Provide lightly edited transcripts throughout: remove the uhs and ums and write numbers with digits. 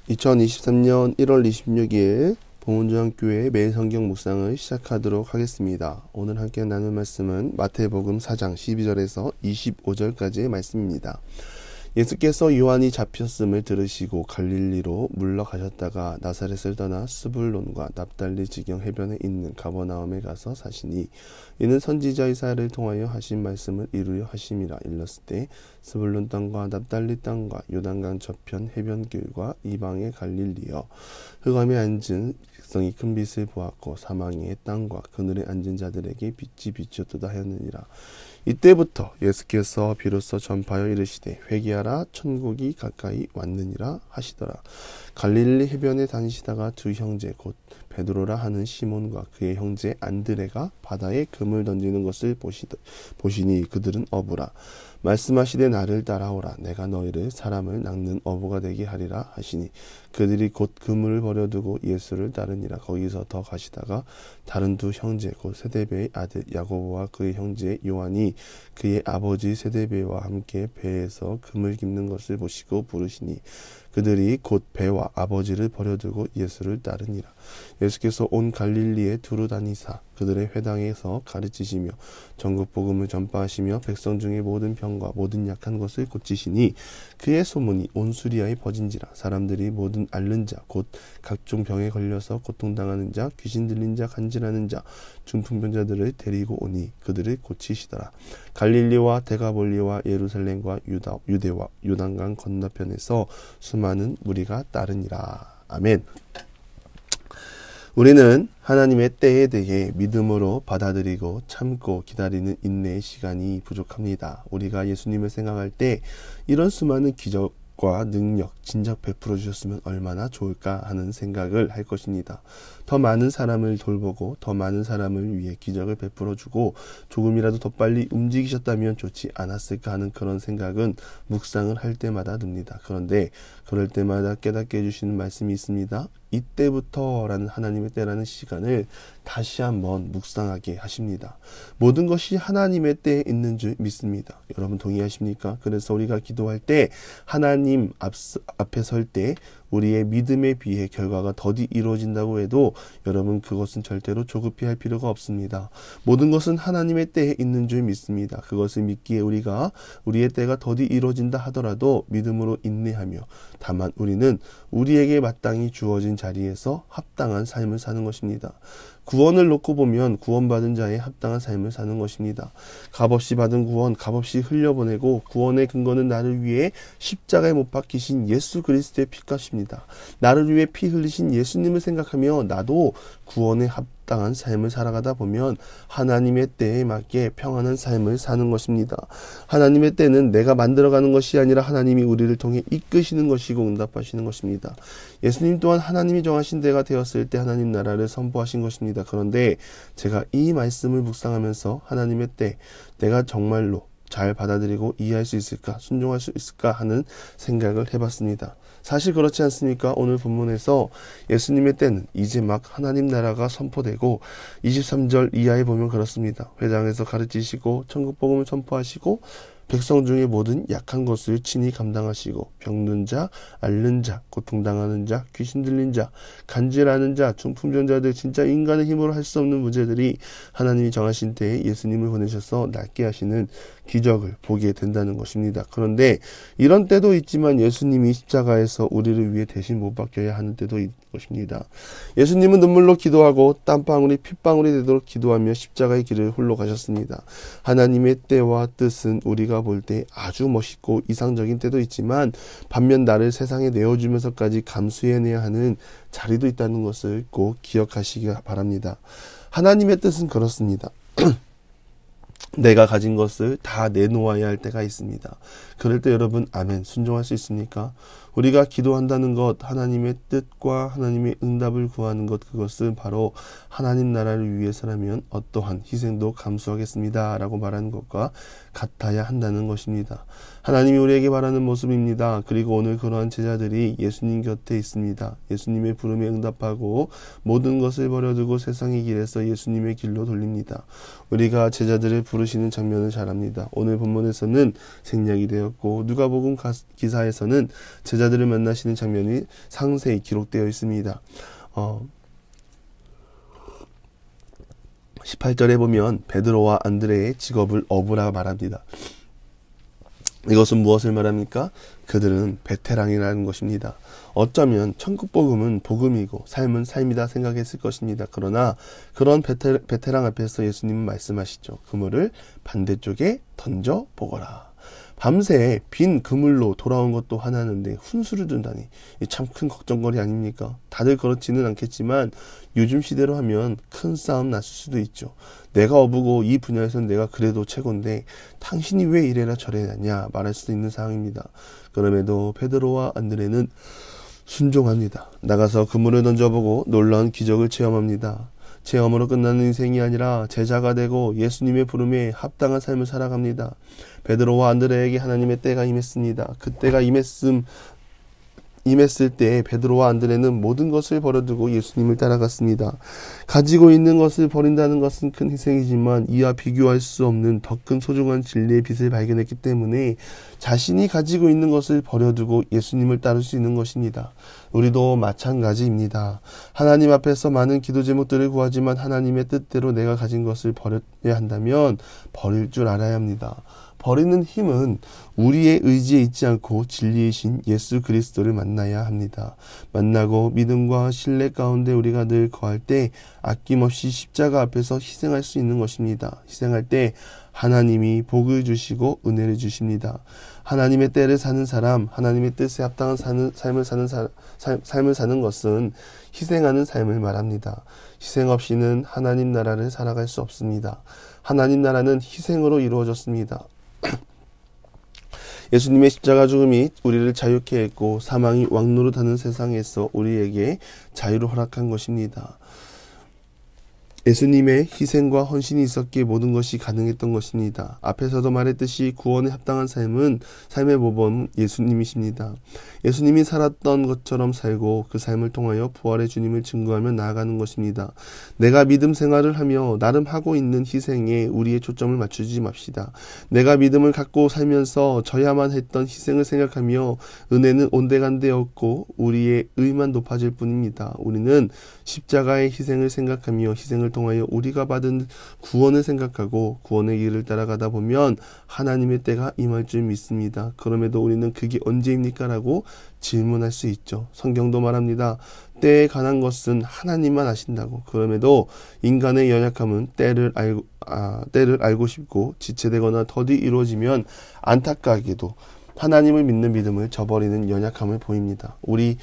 2023년 1월 26일 봉은중앙교회 매일 성경 묵상을 시작하도록 하겠습니다. 오늘 함께 나눌 말씀은 마태복음 4장 12절에서 25절까지의 말씀입니다. 예수께서 요한이 잡혔음을 들으시고 갈릴리로 물러가셨다가 나사렛을 떠나 스불론과 납달리 지경 해변에 있는 가버나움에 가서 사시니 이는 선지자 이사야를 통하여 하신 말씀을 이루려 하심이라. 일렀을 때 스불론 땅과 납달리 땅과 요단강 저편 해변길과 이방의 갈릴리여 흑암에 앉은 백성이 큰 빛을 보았고 사망의 땅과 그늘에 앉은 자들에게 빛이 비추었도다 하였느니라. 이때부터 예수께서 비로소 전파하여 이르시되 회개하라 천국이 가까이 왔느니라 하시더라. 갈릴리 해변에 다니시다가 두 형제 곧 베드로라 하는 시몬과 그의 형제 안드레가 바다에 금을 던지는 것을 보시니 그들은 어부라. 말씀하시되 나를 따라오라. 내가 너희를 사람을 낚는 어부가 되게 하리라 하시니 그들이 곧 그물을 버려두고 예수를 따르니라. 거기서 더 가시다가 다른 두 형제 곧 세데베의 아들 야고보와 그의 형제 요한이 그의 아버지 세데베와 함께 배에서 금을 깁는 것을 보시고 부르시니 그들이 곧 배와 아버지를 버려두고 예수를 따르니라. 예수께서 온 갈릴리에 두루 다니사 그들의 회당에서 가르치시며 전국 복음을 전파하시며 백성 중에 모든 병과 모든 약한 것을 고치시니 그의 소문이 온 수리아에 퍼진지라. 사람들이 모든 앓는 자 곧 각종 병에 걸려서 고통당하는 자 귀신 들린 자 간질하는 자 중풍병자들을 데리고 오니 그들을 고치시더라. 갈릴리와 데가볼리와 예루살렘과 유대와 요단강 건너편에서 수많은 무리가 따르니라. 아멘. 우리는 하나님의 때에 대해 믿음으로 받아들이고 참고 기다리는 인내의 시간이 부족합니다. 우리가 예수님을 생각할 때 이런 수많은 기적과 능력 진작 베풀어 주셨으면 얼마나 좋을까 하는 생각을 할 것입니다. 더 많은 사람을 돌보고 더 많은 사람을 위해 기적을 베풀어 주고 조금이라도 더 빨리 움직이셨다면 좋지 않았을까 하는 그런 생각은 묵상을 할 때마다 듭니다. 그런데 그럴 때마다 깨닫게 해주시는 말씀이 있습니다. 이때부터 라는 하나님의 때라는 시간을 다시 한번 묵상하게 하십니다. 모든 것이 하나님의 때에 있는 줄 믿습니다. 여러분 동의하십니까? 그래서 우리가 기도할 때 하나님 앞에 설 때 우리의 믿음에 비해 결과가 더디 이루어진다고 해도 여러분 그것은 절대로 조급히 할 필요가 없습니다. 모든 것은 하나님의 때에 있는 줄 믿습니다. 그것을 믿기에 우리가 우리의 때가 더디 이루어진다 하더라도 믿음으로 인내하며 다만 우리는 우리에게 마땅히 주어진 자리에서 합당한 삶을 사는 것입니다. 구원을 놓고 보면 구원받은 자의 합당한 삶을 사는 것입니다. 값없이 받은 구원 값없이 흘려보내고 구원의 근거는 나를 위해 십자가에 못 박히신 예수 그리스도의 피값입니다. 나를 위해 피 흘리신 예수님을 생각하며 나도 구원에 합당한 삶을 살아가다 보면 하나님의 때에 맞게 평안한 삶을 사는 것입니다. 하나님의 때는 내가 만들어가는 것이 아니라 하나님이 우리를 통해 이끄시는 것이고 응답하시는 것입니다. 예수님 또한 하나님이 정하신 때가 되었을 때 하나님 나라를 선포하신 것입니다. 그런데 제가 이 말씀을 묵상하면서 하나님의 때 내가 정말로 잘 받아들이고 이해할 수 있을까, 순종할 수 있을까 하는 생각을 해봤습니다. 사실 그렇지 않습니까? 오늘 본문에서 예수님의 때는 이제 막 하나님 나라가 선포되고 23절 이하에 보면 그렇습니다. 회당에서 가르치시고 천국 복음을 선포하시고 백성 중에 모든 약한 것을 친히 감당하시고 병든 자, 앓는 자, 고통당하는 자, 귀신 들린 자, 간질하는 자, 중풍병자들 진짜 인간의 힘으로 할 수 없는 문제들이 하나님이 정하신 때에 예수님을 보내셔서 낫게 하시는 기적을 보게 된다는 것입니다. 그런데 이런 때도 있지만 예수님이 십자가에서 우리를 위해 대신 못 박혀야 하는 때도 있는 것입니다. 예수님은 눈물로 기도하고 땀방울이 핏방울이 되도록 기도하며 십자가의 길을 홀로 가셨습니다. 하나님의 때와 뜻은 우리가 볼 때 아주 멋있고 이상적인 때도 있지만 반면 나를 세상에 내어주면서까지 감수해내야 하는 자리도 있다는 것을 꼭 기억하시기 바랍니다. 하나님의 뜻은 그렇습니다. 내가 가진 것을 다 내놓아야 할 때가 있습니다. 그럴 때 여러분 아멘 순종할 수 있습니까? 우리가 기도한다는 것, 하나님의 뜻과 하나님의 응답을 구하는 것, 그것은 바로 하나님 나라를 위해서라면 어떠한 희생도 감수하겠습니다 라고 말하는 것과 같아야 한다는 것입니다. 하나님이 우리에게 바라는 모습입니다. 그리고 오늘 그러한 제자들이 예수님 곁에 있습니다. 예수님의 부름에 응답하고 모든 것을 버려두고 세상의 길에서 예수님의 길로 돌립니다. 우리가 제자들을 부르시는 장면을 잘 압니다. 오늘 본문에서는 생략이 되었고 누가복음 기사에서는 제자 제자들을 만나시는 장면이 상세히 기록되어 있습니다. 18절에 보면 베드로와 안드레의 직업을 어부라 말합니다. 이것은 무엇을 말합니까? 그들은 베테랑이라는 것입니다. 어쩌면 천국복음은 복음이고 삶은 삶이다 생각했을 것입니다. 그러나 그런 베테랑 앞에서 예수님은 말씀하시죠. 그물을 반대쪽에 던져보거라. 밤새 빈 그물로 돌아온 것도 하나는데 훈수를 둔다니 참 큰 걱정거리 아닙니까? 다들 그렇지는 않겠지만 요즘 시대로 하면 큰 싸움 났을 수도 있죠. 내가 어부고 이 분야에서는 내가 그래도 최고인데 당신이 왜 이래라 저래냐 말할 수도 있는 상황입니다. 그럼에도 베드로와 안드레는 순종합니다. 나가서 그물을 던져보고 놀라운 기적을 체험합니다. 체험으로 끝나는 인생이 아니라 제자가 되고 예수님의 부름에 합당한 삶을 살아갑니다. 베드로와 안드레에게 하나님의 때가 임했습니다. 그 때가 임했을 때 베드로와 안드레는 모든 것을 버려두고 예수님을 따라갔습니다. 가지고 있는 것을 버린다는 것은 큰 희생이지만 이와 비교할 수 없는 더 큰 소중한 진리의 빛을 발견했기 때문에 자신이 가지고 있는 것을 버려두고 예수님을 따를 수 있는 것입니다. 우리도 마찬가지입니다. 하나님 앞에서 많은 기도 제목들을 구하지만 하나님의 뜻대로 내가 가진 것을 버려야 한다면 버릴 줄 알아야 합니다. 버리는 힘은 우리의 의지에 있지 않고 진리이신 예수 그리스도를 만나야 합니다. 만나고 믿음과 신뢰 가운데 우리가 늘 거할 때 아낌없이 십자가 앞에서 희생할 수 있는 것입니다. 희생할 때 하나님이 복을 주시고 은혜를 주십니다. 하나님의 때를 사는 사람, 하나님의 뜻에 합당한 삶을 사는 것은 희생하는 삶을 말합니다. 희생 없이는 하나님 나라를 살아갈 수 없습니다. 하나님 나라는 희생으로 이루어졌습니다. 예수님의 십자가 죽음이 우리를 자유케 했고 사망이 왕노릇하는 세상에서 우리에게 자유를 허락한 것입니다. 예수님의 희생과 헌신이 있었기에 모든 것이 가능했던 것입니다. 앞에서도 말했듯이 구원에 합당한 삶은 삶의 모범 예수님이십니다. 예수님이 살았던 것처럼 살고 그 삶을 통하여 부활의 주님을 증거하며 나아가는 것입니다. 내가 믿음 생활을 하며 나름 하고 있는 희생에 우리의 초점을 맞추지 맙시다. 내가 믿음을 갖고 살면서 져야만 했던 희생을 생각하며 은혜는 온데간데 없고 우리의 의만 높아질 뿐입니다. 우리는 십자가의 희생을 생각하며 희생을 통하여 우리가 받은 구원을 생각하고 구원의 길을 따라가다 보면 하나님의 때가 임할 줄 믿습니다. 그럼에도 우리는 그게 언제입니까? 라고 질문할 수 있죠. 성경도 말합니다. 때에 관한 것은 하나님만 아신다고. 그럼에도 인간의 연약함은 때를 알고 싶고 지체되거나 더디 이루어지면 안타깝게도 하나님을 믿는 믿음을 저버리는 연약함을 보입니다. 우리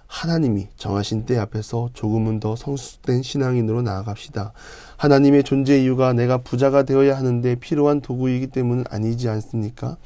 하나님이 정하신 때 앞에서 조금은 더 성숙된 신앙인으로 나아갑시다. 하나님의 존재 이유가 내가 부자가 되어야 하는데 필요한 도구이기 때문은 아니지 않습니까?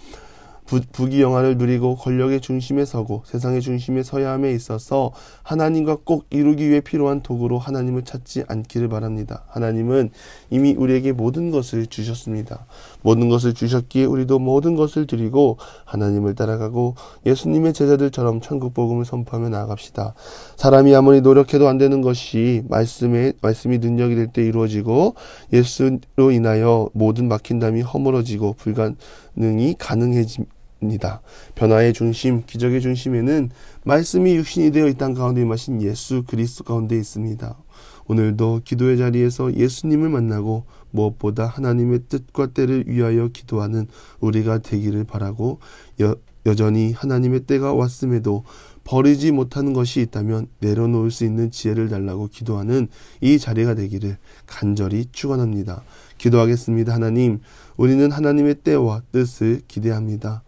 부귀영화를 누리고 권력의 중심에 서고 세상의 중심에 서야 함에 있어서 하나님과 꼭 이루기 위해 필요한 도구로 하나님을 찾지 않기를 바랍니다. 하나님은 이미 우리에게 모든 것을 주셨습니다. 모든 것을 주셨기에 우리도 모든 것을 드리고 하나님을 따라가고 예수님의 제자들처럼 천국 복음을 선포하며 나아갑시다. 사람이 아무리 노력해도 안 되는 것이 말씀이 능력이 될 때 이루어지고 예수로 인하여 모든 막힌담이 허물어지고 불가능이 가능해집니다. 변화의 중심, 기적의 중심에는 말씀이 육신이 되어 이 땅 가운데 임하신 예수 그리스도 가운데 있습니다. 오늘도 기도의 자리에서 예수님을 만나고 무엇보다 하나님의 뜻과 때를 위하여 기도하는 우리가 되기를 바라고 여전히 하나님의 때가 왔음에도 버리지 못하는 것이 있다면 내려놓을 수 있는 지혜를 달라고 기도하는 이 자리가 되기를 간절히 축원합니다. 기도하겠습니다. 하나님, 우리는 하나님의 때와 뜻을 기대합니다.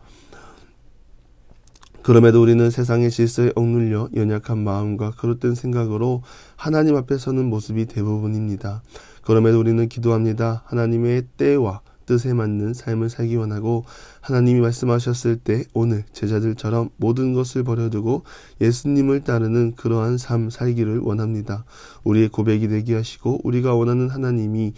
그럼에도 우리는 세상의 질서에 억눌려 연약한 마음과 그릇된 생각으로 하나님 앞에 서는 모습이 대부분입니다. 그럼에도 우리는 기도합니다. 하나님의 때와 뜻에 맞는 삶을 살기 원하고 하나님이 말씀하셨을 때 오늘 제자들처럼 모든 것을 버려두고 예수님을 따르는 그러한 삶 살기를 원합니다. 우리의 고백이 되게 하시고 우리가 원하는 하나님이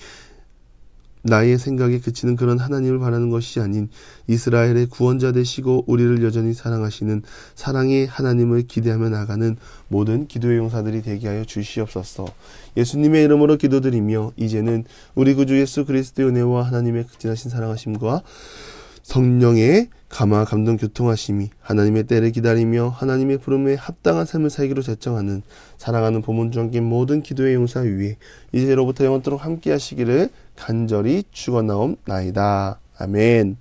나의 생각에 그치는 그런 하나님을 바라는 것이 아닌 이스라엘의 구원자 되시고 우리를 여전히 사랑하시는 사랑의 하나님을 기대하며 나가는 모든 기도의 용사들이 되게 하여 주시옵소서. 예수님의 이름으로 기도드리며 이제는 우리 구주 예수 그리스도의 은혜와 하나님의 극진하신 사랑하심과 성령의 감화 감동 교통하심이 하나님의 때를 기다리며 하나님의 부름에 합당한 삶을 살기로 결정하는 사랑하는 보문중학교 모든 기도의 용사 위에 이제로부터 영원토록 함께 하시기를 간절히 축원하옵나이다. 아멘.